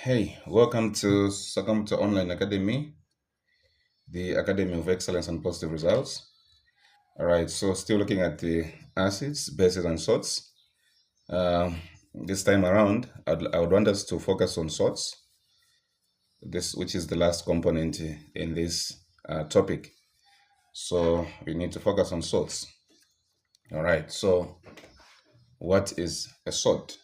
Hey, welcome to Online Academy, the Academy of Excellence and Positive Results. All right, so still looking at the acids, bases, and salts. This time around, I would want us to focus on salts, which is the last component in this topic. So we need to focus on salts. All right, so what is a salt?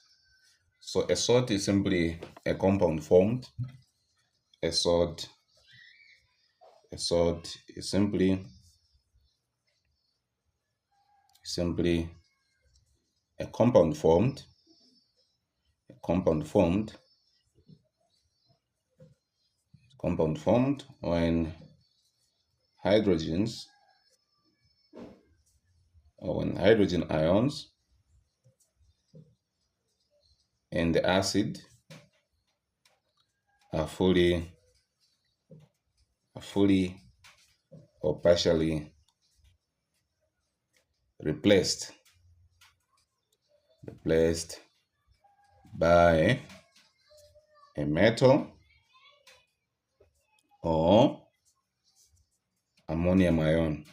So a salt is simply a compound formed. A salt is simply a compound formed when hydrogens or when hydrogen ions and the acid are fully or partially replaced by a metal or ammonium ion.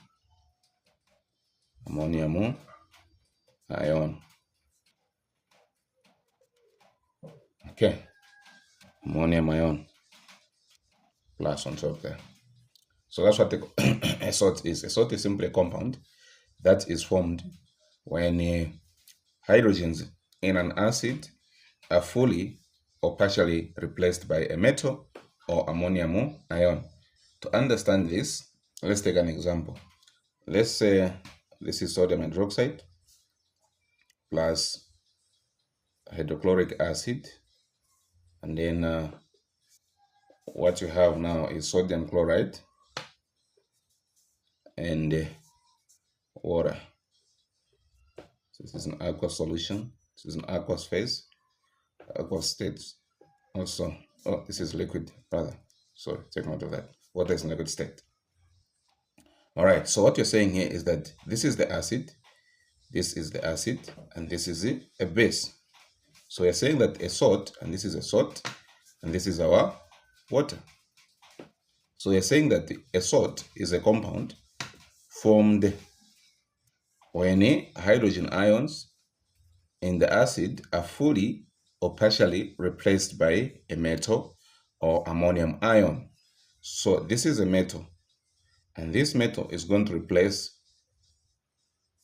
Okay, ammonium ion plus on top there. So that's what a salt is. A salt is simply a compound that is formed when hydrogens in an acid are fully or partially replaced by a metal or ammonium ion. To understand this, let's take an example. Let's say this is sodium hydroxide plus hydrochloric acid, and then what you have now is sodium chloride and water. So this is an aqueous solution. This is an aqueous phase, aqueous state. Also, this is liquid, rather. Sorry, take note of that. Water is in liquid state. All right, so what you're saying here is that this is the acid, and this is a base. So you're saying that a salt, and this is a salt, and this is our water. So you're saying that a salt is a compound formed when hydrogen ions in the acid are fully or partially replaced by a metal or ammonium ion. So this is a metal, and this metal is going to replace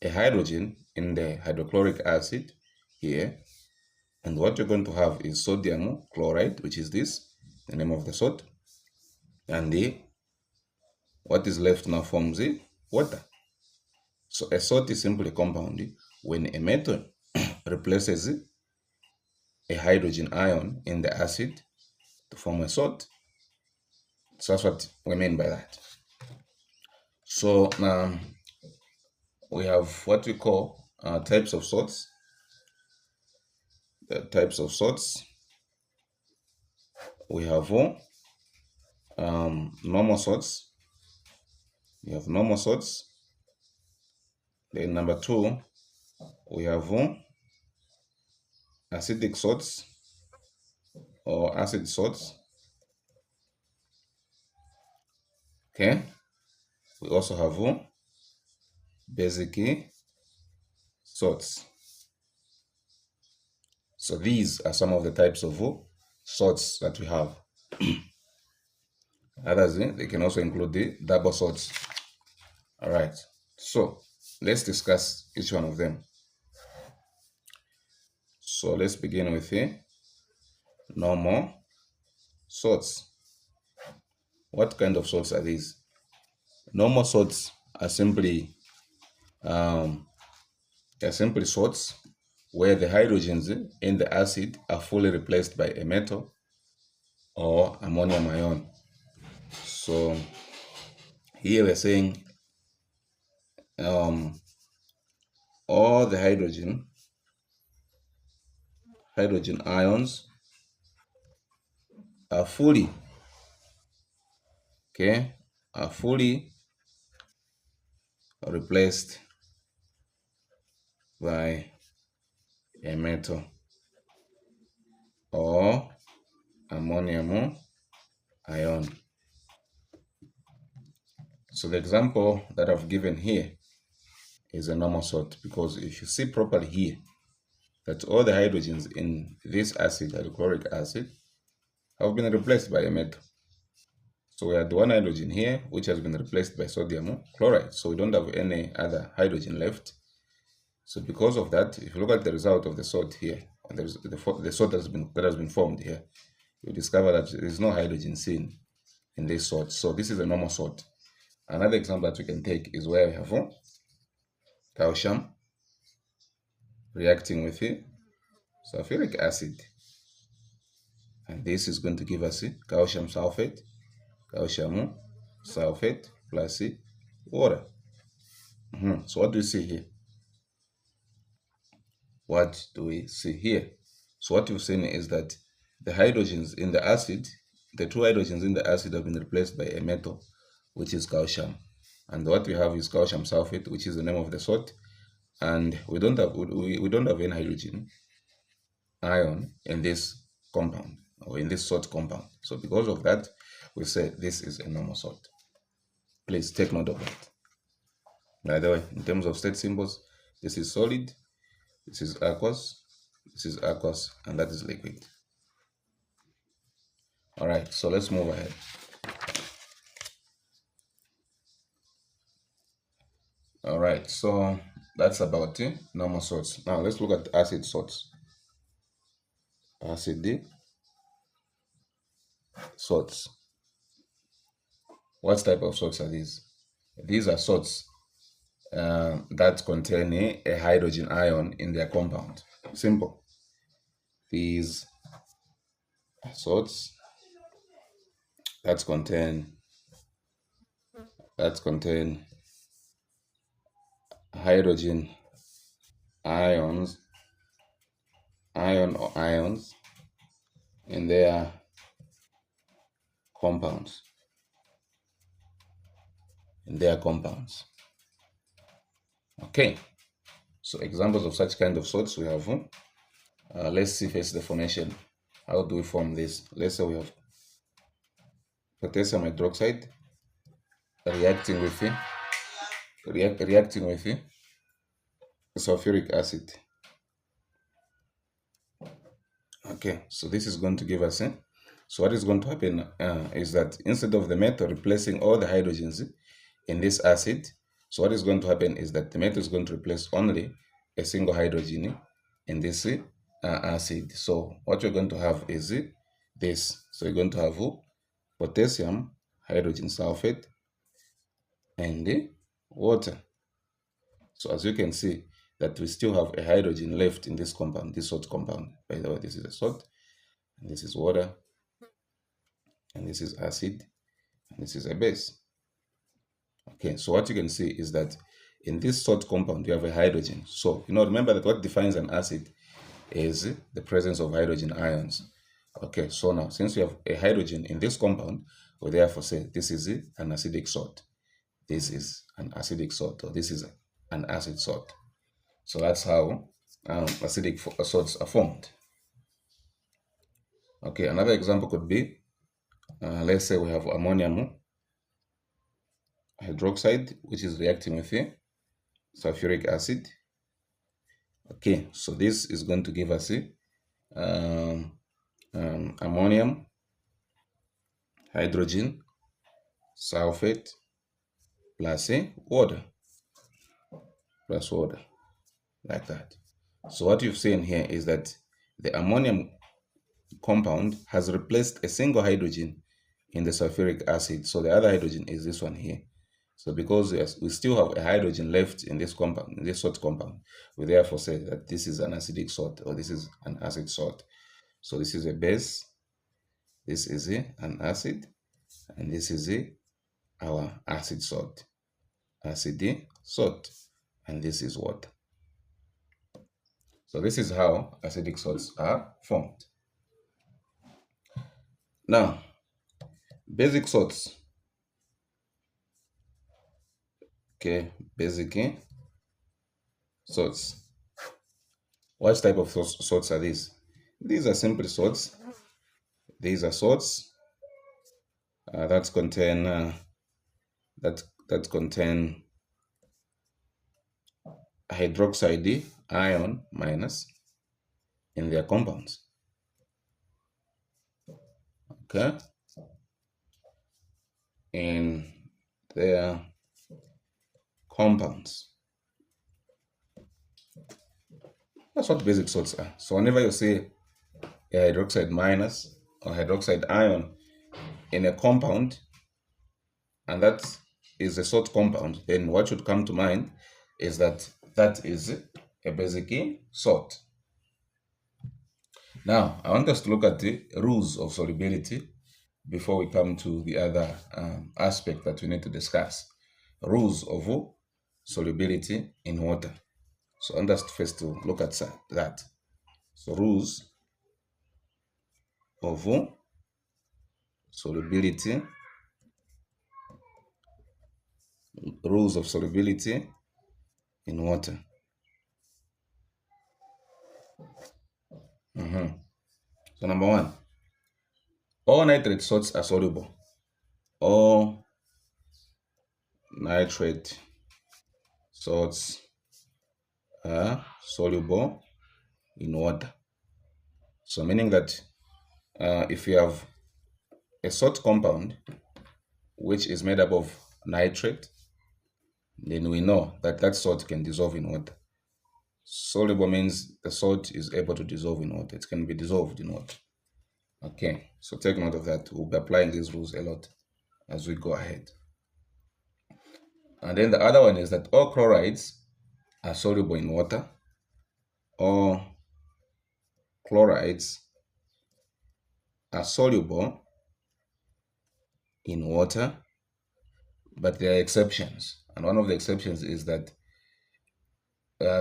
a hydrogen in the hydrochloric acid here. And what you're going to have is sodium chloride, which is this, the name of the salt. And what is left now forms the water. So a salt is simply a compound when a metal replaces a hydrogen ion in the acid to form a salt. So that's what we mean by that. So we have what we call types of salts. The types of salts. We have normal salts. We have normal salts. Then number 2, we have acidic salts or acid salts. Okay. We also have basic salts. So these are some of the types of salts that we have. Others, they can also include the double salts. All right. So let's discuss each one of them. So let's begin with normal salts. What kind of salts are these? Normal salts are simply salts where the hydrogens in the acid are fully replaced by a metal or ammonium ion. So here we're saying all the hydrogen ions are fully replaced by a metal or ammonium ion. So the example that I've given here is a normal salt, because if you see properly here, that all the hydrogens in this acid, hydrochloric acid, have been replaced by a metal. So we had one hydrogen here, which has been replaced by sodium chloride. So we don't have any other hydrogen left. So because of that, if you look at the result of the salt here, there's the salt that has been formed here, you discover that there is no hydrogen seen in this salt. So this is a normal salt. Another example that we can take is where we have calcium reacting with sulfuric acid. And this is going to give us calcium sulfate plus water. So what do we see here? What do we see here? So what you've seen is that the hydrogens in the acid, the two hydrogens in the acid have been replaced by a metal, which is calcium. And what we have is calcium sulfate, which is the name of the salt. And we don't have any hydrogen ion in this compound, or in this salt compound. So because of that, we say this is a normal salt. Please take note of that. By the way, in terms of state symbols, this is solid, this is aqueous, and that is liquid. All right, so let's move ahead. All right, so that's about normal salts. Now let's look at acid salts. Acid salts. What type of salts are these? These are salts that contain a hydrogen ion in their compound. Simple. These salts that contain hydrogen ions in their compounds. Okay, so examples of such kind of salts we have. Let's see first the formation. How do we form this? Let's say we have potassium hydroxide reacting with sulfuric acid. Okay, so this is going to give us so what is going to happen is that instead of the metal replacing all the hydrogens in this acid, so what is going to happen is that the metal is going to replace only a single hydrogen in this acid. So what you're going to have is this. So you're going to have potassium hydrogen sulfate and water. So as you can see, that we still have a hydrogen left in this compound, this salt compound. By the way, this is a salt, and this is water, and this is acid, and this is a base. Okay, so what you can see is that in this salt compound, you have a hydrogen. So, remember that what defines an acid is the presence of hydrogen ions. Okay, so now, since we have a hydrogen in this compound, we therefore say this is an acidic salt. This is an acidic salt, or this is an acid salt. So that's how acidic salts are formed. Okay, another example could be, let's say we have ammonium hydroxide, which is reacting with sulfuric acid. Okay, so this is going to give us ammonium hydrogen sulfate plus water, like that. So what you've seen here is that the ammonium compound has replaced a single hydrogen in the sulfuric acid. So the other hydrogen is this one here. So because we still have a hydrogen left in this compound, in this salt compound, we therefore say that this is an acidic salt, or this is an acid salt. So this is a base, this is an acid, and this is our acid salt. Acid salt, and this is water. So this is how acidic salts are formed. Now, basic salts. Okay, basic salts. What type of salts are these? These are simply salts These are salts that contain hydroxide ion minus in their compounds. Okay, in their compounds. That's what basic salts are. So whenever you see a hydroxide minus or hydroxide ion in a compound, and that is a salt compound, then what should come to mind is that that is a basic salt. Now, I want us to look at the rules of solubility before we come to the other aspect that we need to discuss. Rules of solubility in water. So I want us first to look at that. So rules of solubility, in water. So number one, all nitrate salts are soluble. All nitrate salts are soluble in water. So meaning that if you have a salt compound which is made up of nitrate, then we know that that salt can dissolve in water. Soluble means the salt is able to dissolve in water. It can be dissolved in water. Okay, so take note of that. We'll be applying these rules a lot as we go ahead. And then the other one is that all chlorides are soluble in water. All chlorides are soluble in water, but there are exceptions. And one of the exceptions is that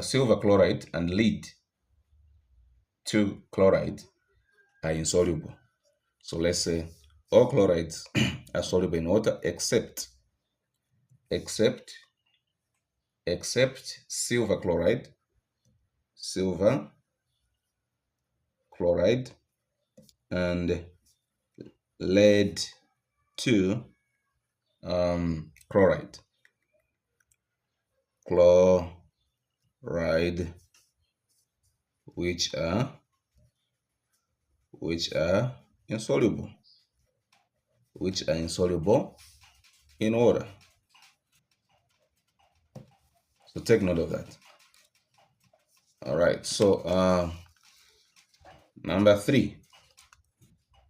silver chloride and lead 2 chloride are insoluble. So let's say all chlorides are soluble in water except silver chloride and lead 2 chloride which are insoluble in water. So take note of that. All right, so number 3,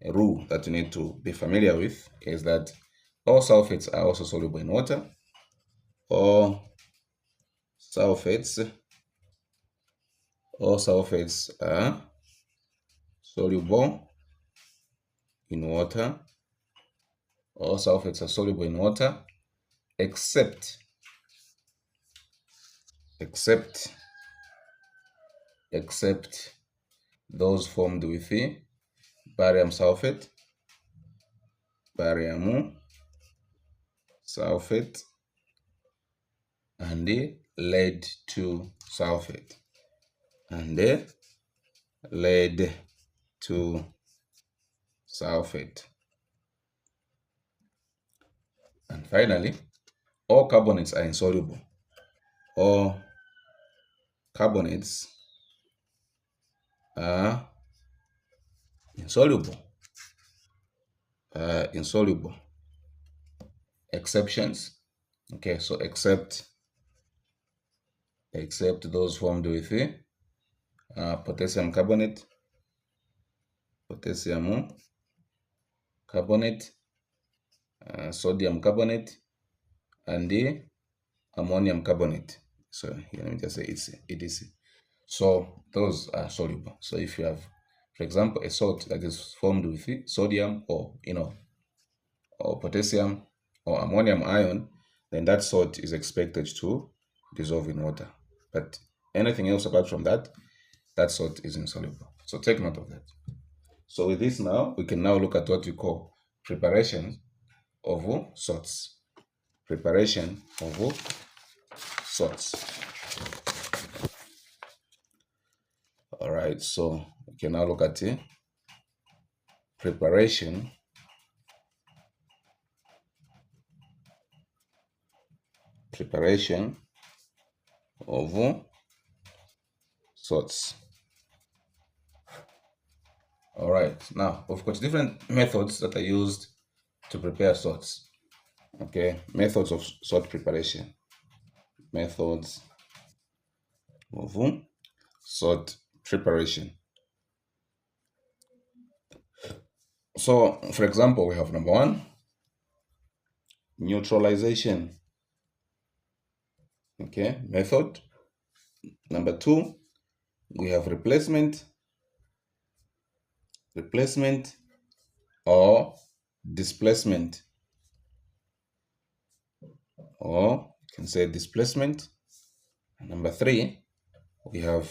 a rule that you need to be familiar with is that all sulfates are also soluble in water. All sulfates are soluble in water. All sulfates are soluble in water except those formed with barium sulfate, and the lead 2 sulfate, And finally, all carbonates are insoluble. All carbonates are insoluble. Exceptions. Okay, so except those formed with potassium carbonate, sodium carbonate, and the ammonium carbonate. So here, let me just say it's EDC. So those are soluble. So if you have, for example, a salt that is formed with sodium or potassium or ammonium ion, then that salt is expected to dissolve in water. But anything else apart from that, that salt is insoluble. So take note of that. So with this now, we can now look at what we call preparation of salts. Preparation of salts. All right, so we can now look at preparation of salts. All right, now we've got different methods that are used to prepare salts. Okay, methods of salt preparation. Methods of salt preparation. So, for example, we have number one, neutralization. Okay, method. Number two, we have replacement or displacement, or you can say displacement. And number three, we have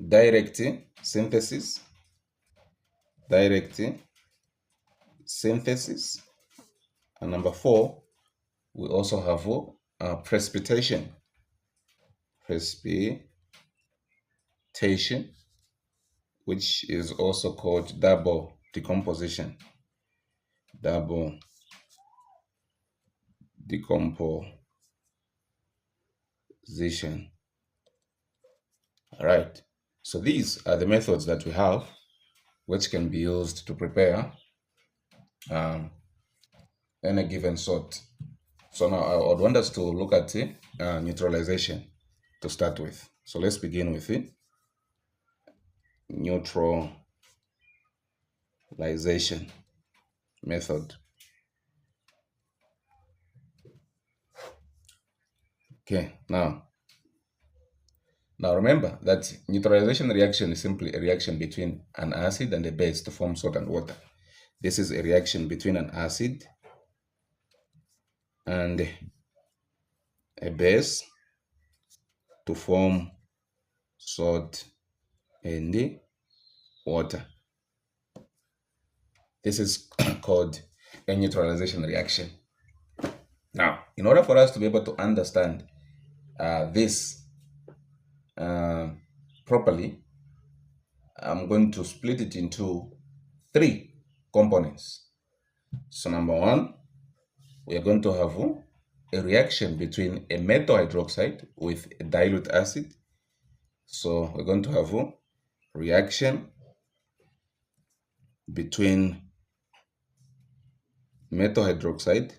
direct synthesis, and number four, we also have precipitation, which is also called double decomposition. Double decomposition. All right. So these are the methods that we have, which can be used to prepare any given salt. So now I would want us to look at neutralization to start with. So let's begin with it. Neutralization method. Okay, now remember that neutralization reaction is simply a reaction between an acid and a base to form salt and water. This is a reaction between an acid and a base to form salt and water. This is called a neutralization reaction. Now, in order for us to be able to understand this properly, I'm going to split it into three components. So number one, we are going to have a reaction between a metal hydroxide with a dilute acid. So we're going to have a reaction between metal hydroxide,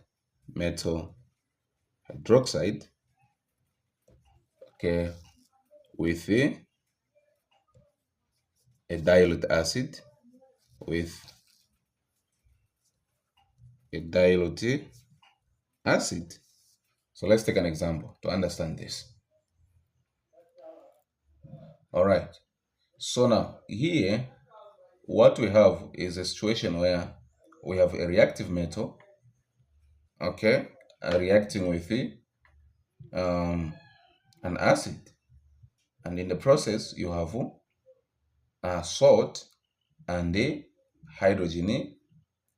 okay, with a dilute acid, So let's take an example to understand this. All right. So now here, what we have is a situation where we have a reactive metal, okay, reacting with an acid, and in the process you have a salt and a hydrogen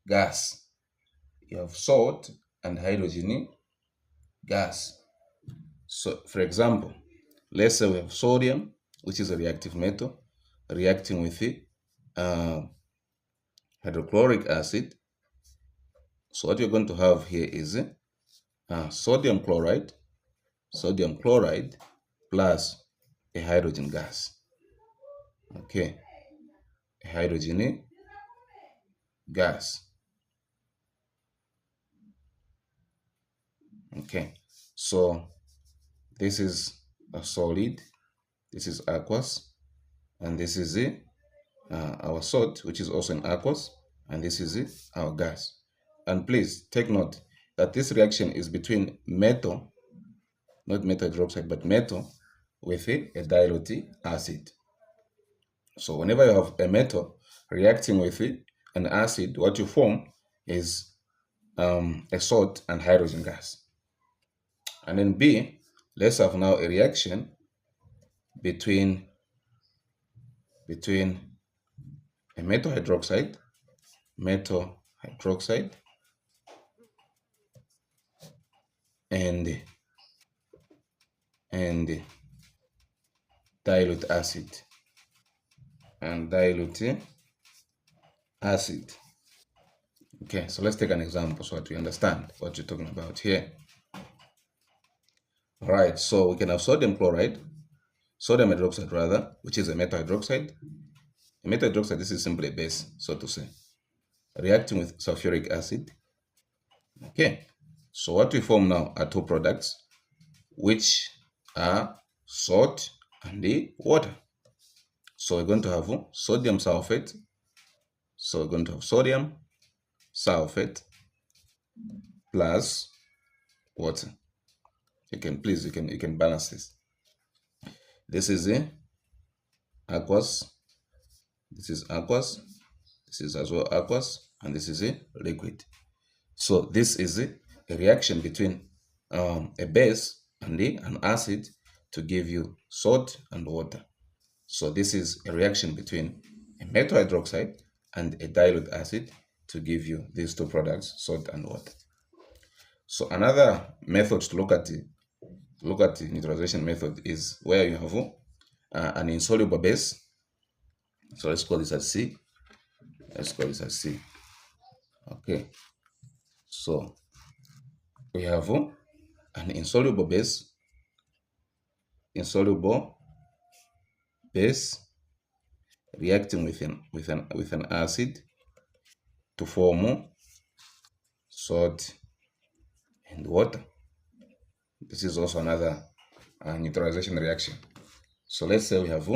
gas. You have salt and hydrogen gas. So for example, let's say we have sodium, which is a reactive metal, reacting with the hydrochloric acid. So what you're going to have here is sodium chloride plus a hydrogen gas. Okay, a hydrogen gas. Okay, so this is a solid, this is aqueous, and this is our salt, which is also an aqueous, and this is our gas. And please take note that this reaction is between metal, not metal hydroxide, but metal with a dilute acid. So whenever you have a metal reacting with an acid, what you form is a salt and hydrogen gas. And then B, let's have now a reaction between a metal hydroxide and dilute acid and dilute acid. Okay, so let's take an example so that we understand what you're talking about here. All right, so we can have sodium chloride, sodium hydroxide rather, which is a metal hydroxide. A metal hydroxide, this is simply a base, so to say, reacting with sulfuric acid. Okay, so what we form now are two products, which are salt and the water. So we're going to have sodium sulfate. So we're going to have sodium sulfate plus water. You can balance this. This is a aqueous. This is aqueous. This is as well aqueous, and this is a liquid. So this is a reaction between a base and an acid to give you salt and water. So this is a reaction between a metal hydroxide and a dilute acid to give you these two products, salt and water. So another method to look at the neutralization method is where you have an insoluble base. So let's call this as C. Let's call this as C. Okay. So we have an insoluble base reacting with an acid to form salt and water. This is also another neutralization reaction. So let's say we have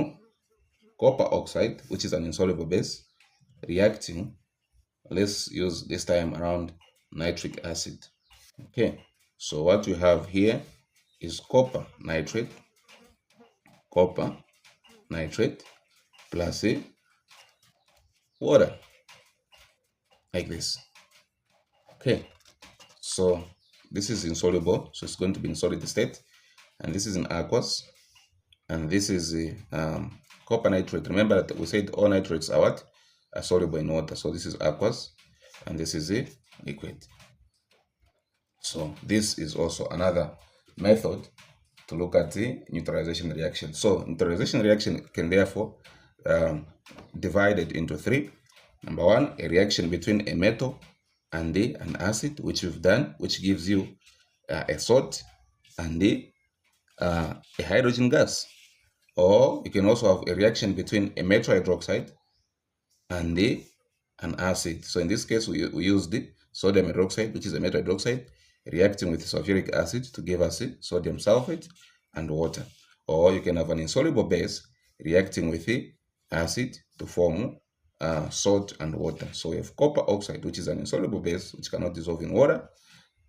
copper oxide, which is an insoluble base, reacting, let's use this time around nitric acid. Okay, so what we have here is copper nitrate plus water, like this. Okay, so this is insoluble, so it's going to be in solid state, and this is in aqueous, and this is copper nitrate. Remember that we said all nitrates are what? Are soluble in water. So this is aqueous, and this is a liquid. So this is also another method to look at the neutralization reaction. So neutralization reaction can therefore divided into three. Number one, a reaction between a metal and an acid, which we've done, which gives you a salt and a hydrogen gas. Or you can also have a reaction between a metal hydroxide and an acid. So in this case, we use the sodium hydroxide, which is a metal hydroxide, reacting with sulfuric acid to give us sodium sulfate and water. Or you can have an insoluble base reacting with the acid to form salt and water. So we have copper oxide, which is an insoluble base which cannot dissolve in water,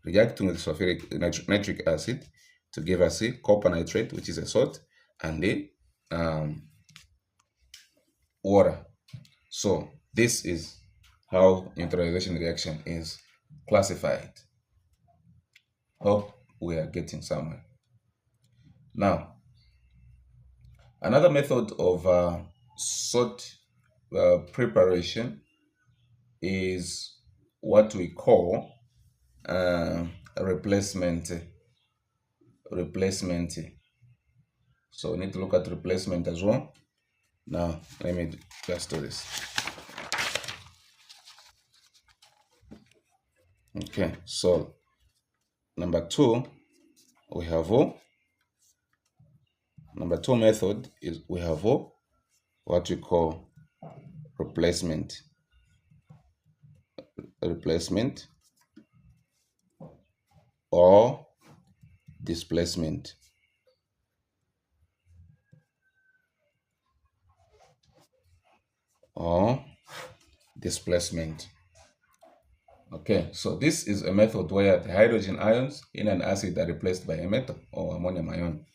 reacting with sulfuric nitric acid to give us copper nitrate, which is a salt, and the water. So this is how neutralization reaction is classified. Hope we are getting somewhere. Now, another method of salt preparation is what we call replacement. So we need to look at replacement as well. Now, let me just do this. Okay, so number two method is we have what we call replacement or displacement. Okay, so this is a method where the hydrogen ions in an acid are replaced by a metal or ammonium ion.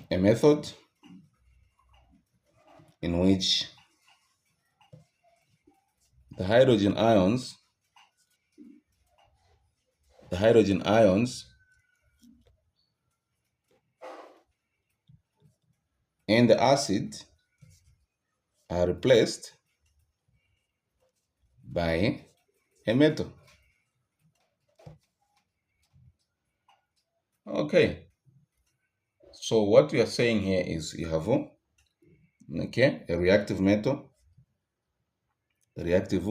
A method in which the hydrogen ions in the acid are replaced by a metal. Okay, so what we are saying here is you have a reactive metal reactive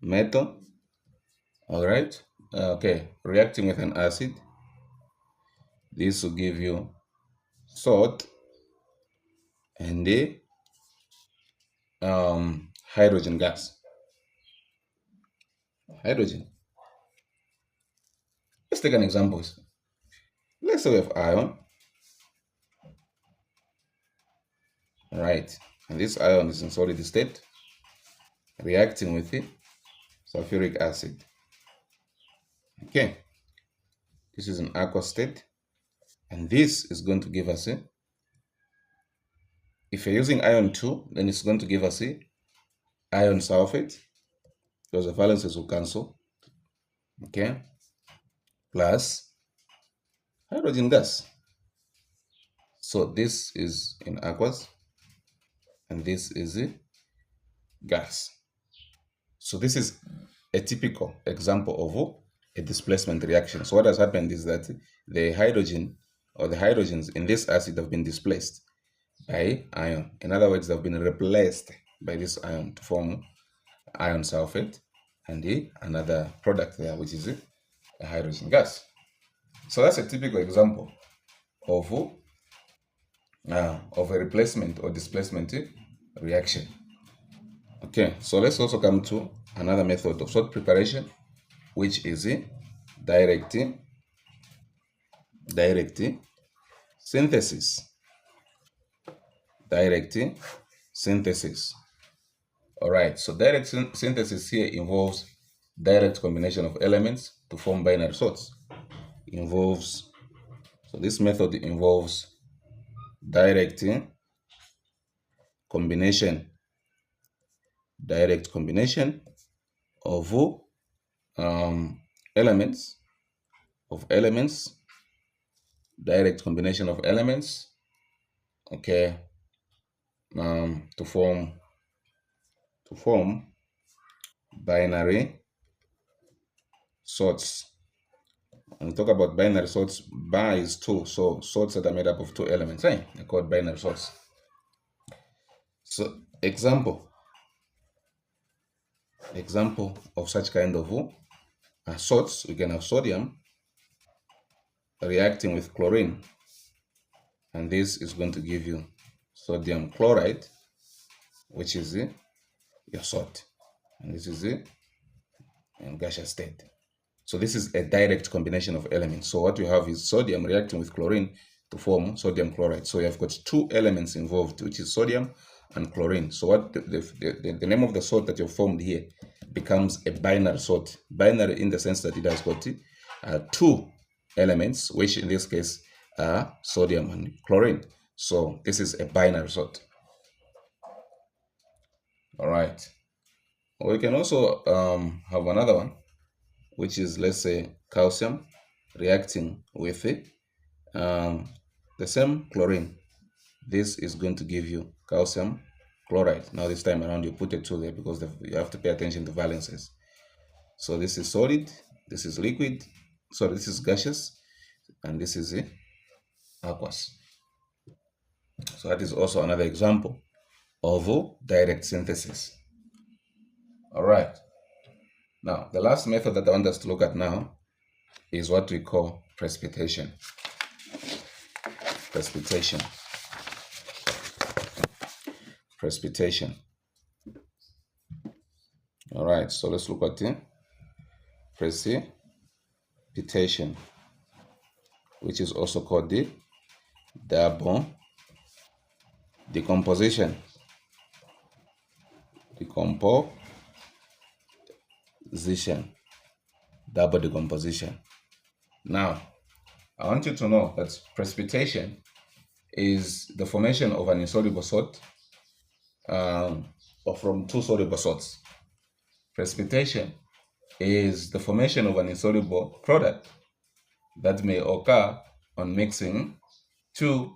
metal. All right. Okay. Reacting with an acid. This will give you salt and the hydrogen gas. Hydrogen. Let's take an example. Let's say we have iron. All right. And this ion is in solid state, reacting with the sulfuric acid. Okay. This is an aqueous state. And this is going to give us a, if you're using iron 2, then it's going to give us a iron sulfate, because the valences will cancel. Okay. Plus hydrogen gas. So this is in aqueous, and this is a gas. So this is a typical example of a displacement reaction. So what has happened is that the hydrogen or the hydrogens in this acid have been displaced by ion. In other words, they've been replaced by this ion to form iron sulfate and another product there, which is a hydrogen gas. So that's a typical example of a replacement or displacement reaction. Okay, so let's also come to another method of salt preparation, which is direct synthesis. Direct synthesis. All right, so direct synthesis here involves direct combination of elements to form binary salts. So this method involves direct combination of elements, direct combination of elements, okay, to form binary salts. When we talk about binary salts, bi is 2, so salts that are made up of 2 elements, right? They're called binary salts. So example of such kind of salts, we can have sodium reacting with chlorine, and this is going to give you sodium chloride, which is your salt, and this is in gaseous state. So this is a direct combination of elements. So what you have is sodium reacting with chlorine to form sodium chloride. So you have got 2 elements involved, which is sodium and chlorine. So what the name of the salt that you've formed here becomes a binary salt. Binary in the sense that it has got 2 elements, which in this case are sodium and chlorine. So this is a binary salt. All right. We can also have another one, which is, let's say, calcium reacting with the same chlorine. This is going to give you calcium chloride. Now this time around you put a 2 there because you have to pay attention to valences. So this is solid, this is liquid, sorry, this is gaseous, and this is aqueous. So that is also another example of direct synthesis. All right. Now, the last method that I want us to look at now is what we call precipitation. Precipitation. All right, so let's look at precipitation, which is also called the double decomposition. Double decomposition. Now, I want you to know that precipitation is the formation of an insoluble salt or from 2 soluble salts. Precipitation is the formation of an insoluble product that may occur on mixing 2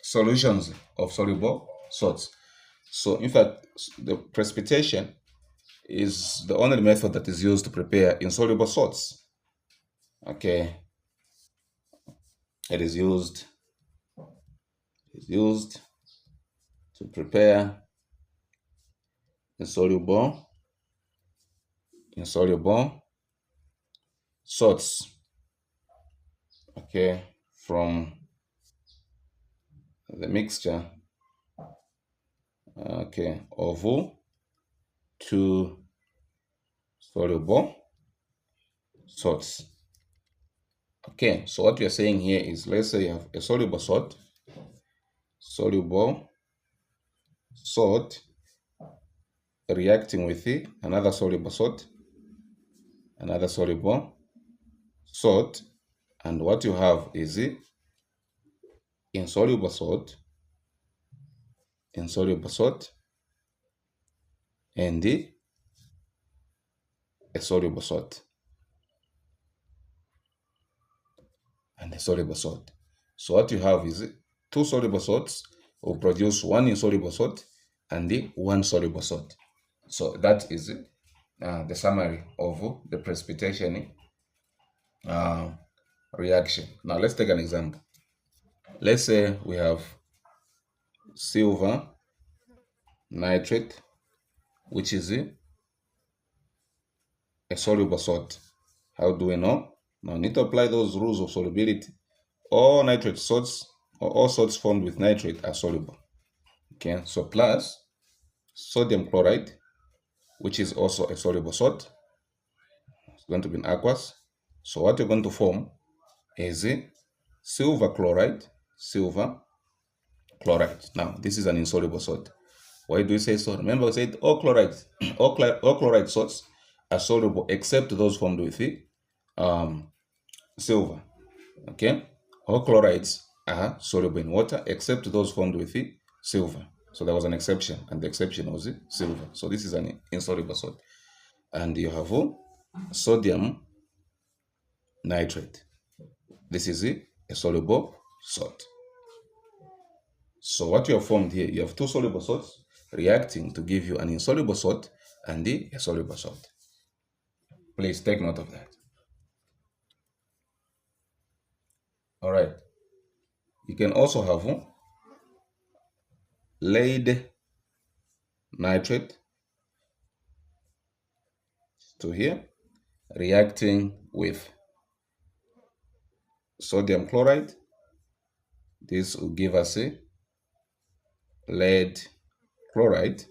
solutions of soluble salts. So in fact, the precipitation is the only method that is used to prepare insoluble salts. Okay, it is used to prepare insoluble salts, okay, from the mixture, okay, of 2 soluble salts. Okay, so what we are saying here is, let's say you have a soluble salt reacting with another soluble salt, and what you have is insoluble salt, and a soluble salt, and a soluble salt. So what you have is 2 soluble salts will produce 1 insoluble salt and the 1 soluble salt. So that is the summary of the precipitation reaction. Now let's take an example. Let's say we have silver nitrate, which is a soluble salt. How do we know? Now we need to apply those rules of solubility. All nitrate salts, or all salts formed with nitrate, are soluble. Okay, so plus sodium chloride, which is also a soluble salt, it's going to be in aqueous. So what you're going to form is silver chloride. Now this is an insoluble salt. Why do we say so? Remember, we said all chlorides, all chloride salts are soluble except those formed with silver. Okay, all chlorides are soluble in water except those formed with silver. So there was an exception, and the exception was silver. So this is an insoluble salt. And you have sodium nitrate. This is a soluble salt. So what you have formed here, you have 2 soluble salts reacting to give you an insoluble salt and a soluble salt. Please take note of that. All right. You can also have lead nitrate to here reacting with sodium chloride. This will give us a lead chloride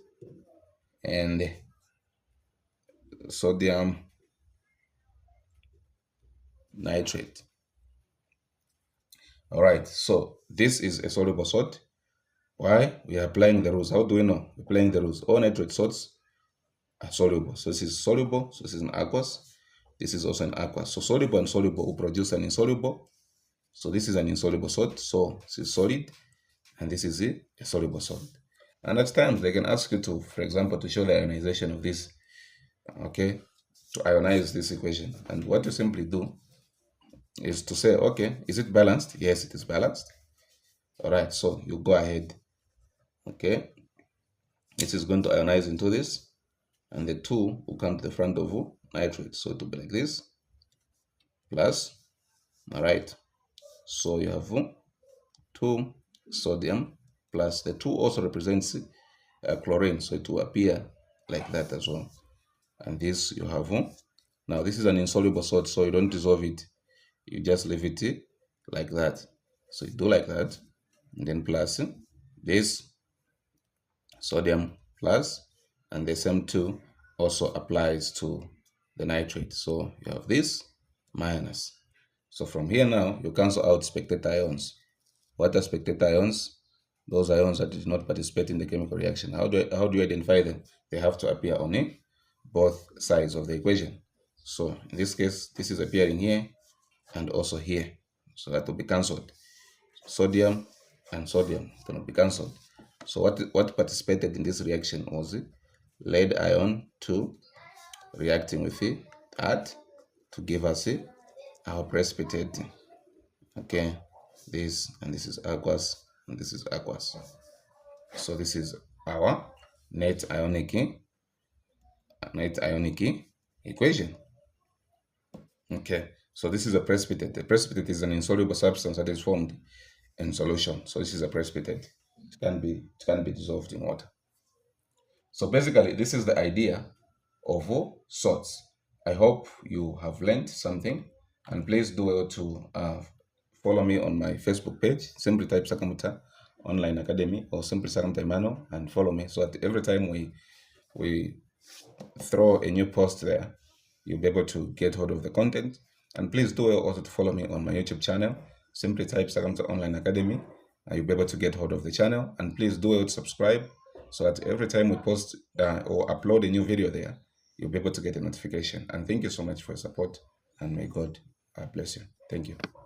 and sodium nitrate. All right, so this is a soluble salt. Why? We are applying the rules. How do we know? We're applying the rules. All nitrate salts are soluble. So this is soluble. So this is an aqueous. This is also an aqueous. So soluble and soluble will produce an insoluble. So this is an insoluble salt. So this is solid, and this is a soluble salt. And at times they can ask you to, for example, to show the ionization of this. Okay, to ionize this equation. And what you simply do is to say, okay, is it balanced? Yes, it is balanced. All right, so you go ahead. Okay, this is going to ionize into this, and the 2 will come to the front of nitrate. So it will be like this, plus, all right. So you have 2 sodium plus the 2 also represents chlorine, so it will appear like that as well. And this you have, now this is an insoluble salt, so you don't dissolve it, you just leave it like that. So you do like that, and then plus this sodium plus, and the same 2 also applies to the nitrate. So you have this minus. So from here now, you cancel out spectator ions. What are spectator ions? Those ions that did not participate in the chemical reaction. How do you identify them? They have to appear on both sides of the equation. So in this case, this is appearing here and also here. So that will be cancelled. Sodium and sodium will be cancelled. So what participated in this reaction was lead ion 2 reacting with that to give us our precipitate. Okay, this and this is aqueous, and this is aqueous. So this is our net ionic equation. Okay, so this is a precipitate. The precipitate is an insoluble substance that is formed in solution. So this is a precipitate. It can be dissolved in water. So basically, this is the idea of SALTS. I hope you have learned something, and please do well to follow me on my Facebook page. Simply type Sakamuta Online Academy or simply Sakamuta Emmanuel and follow me, so that every time we throw a new post there, you'll be able to get hold of the content. And please do well also to follow me on my YouTube channel. Simply type Sakamuta Online Academy and you'll be able to get hold of the channel. And please do well to subscribe, so that every time we post or upload a new video there, you'll be able to get a notification. And thank you so much for your support, and may God bless you. Thank you.